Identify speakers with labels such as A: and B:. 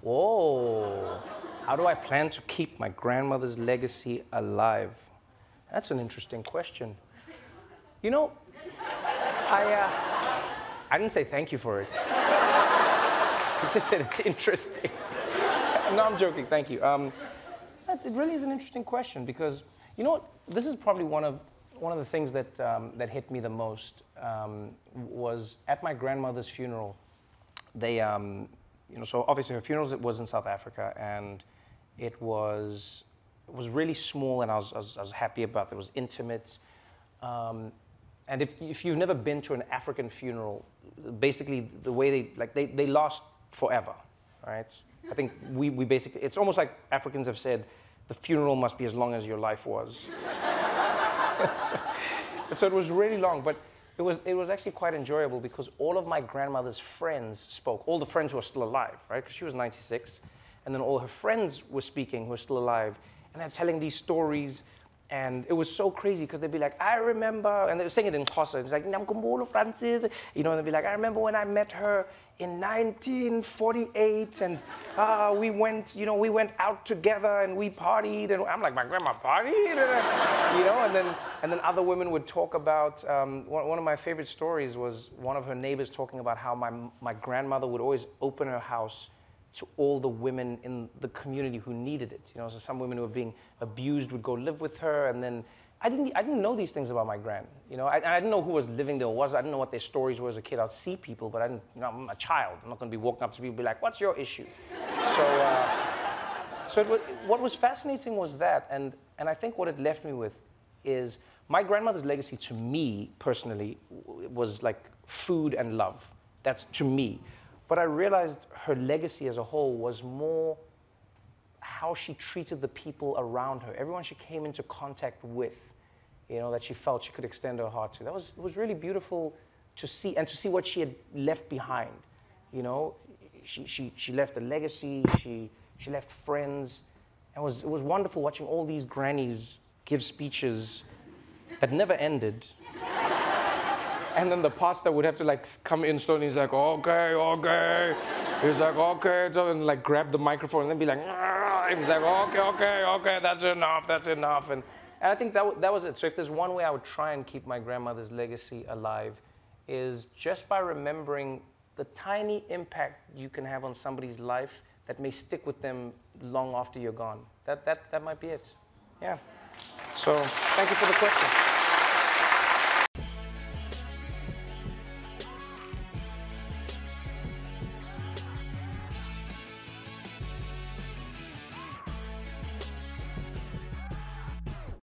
A: Whoa. How do I plan to keep my grandmother's legacy alive? That's an interesting question. You know, I didn't say thank you for it. I just said it's interesting. No, I'm joking, thank you. It really is an interesting question because, you know what, this is probably one of the things that, that hit me the most was at my grandmother's funeral. They, you know, so obviously her funeral was in South Africa, and it was really small, and I was happy about it. It was intimate. And if you've never been to an African funeral, basically the way they last forever, right? I think we basically, it's almost like Africans have said, the funeral must be as long as your life was. So it was really long, but it was actually quite enjoyable because all of my grandmother's friends spoke, all the friends who are still alive, right? Because she was 96, and then all her friends were speaking who were still alive, and they're telling these stories. And it was so crazy because they'd be like, I remember, and they were saying it in Xhosa. It's like, Namkumbulu Francis, you know, and they'd be like, I remember when I met her in 1948, and we went, you know, we went out together and we partied, and I'm like, my grandma partied, you know, and then other women would talk about. One of my favorite stories was one of her neighbors talking about how my grandmother would always open her house to all the women in the community who needed it. You know, so some women who were being abused would go live with her, and then I didn't know these things about my gran. You know, I didn't know who was living there or was. I didn't know what their stories were as a kid. I'd see people, but I didn't. You know, I'm a child. I'm not going to be walking up to people and be like, "What's your issue?" So what was fascinating was that, and I think what it left me with is my grandmother's legacy to me personally was like food and love. That's to me. But I realized her legacy as a whole was more how she treated the people around her, everyone she came into contact with, you know, that she felt she could extend her heart to. It was really beautiful to see, and to see what she had left behind. You know, she left a legacy, she left friends. It was wonderful watching all these grannies give speeches that never ended. And then the pastor would have to like come in slowly. He's like, okay. He's like, okay, and like grab the microphone and then be like, and he's like, okay, that's enough. And I think that was it. So if there's one way I would try and keep my grandmother's legacy alive, is just by remembering the tiny impact you can have on somebody's life that may stick with them long after you're gone. That might be it. Yeah. So thank you for the question.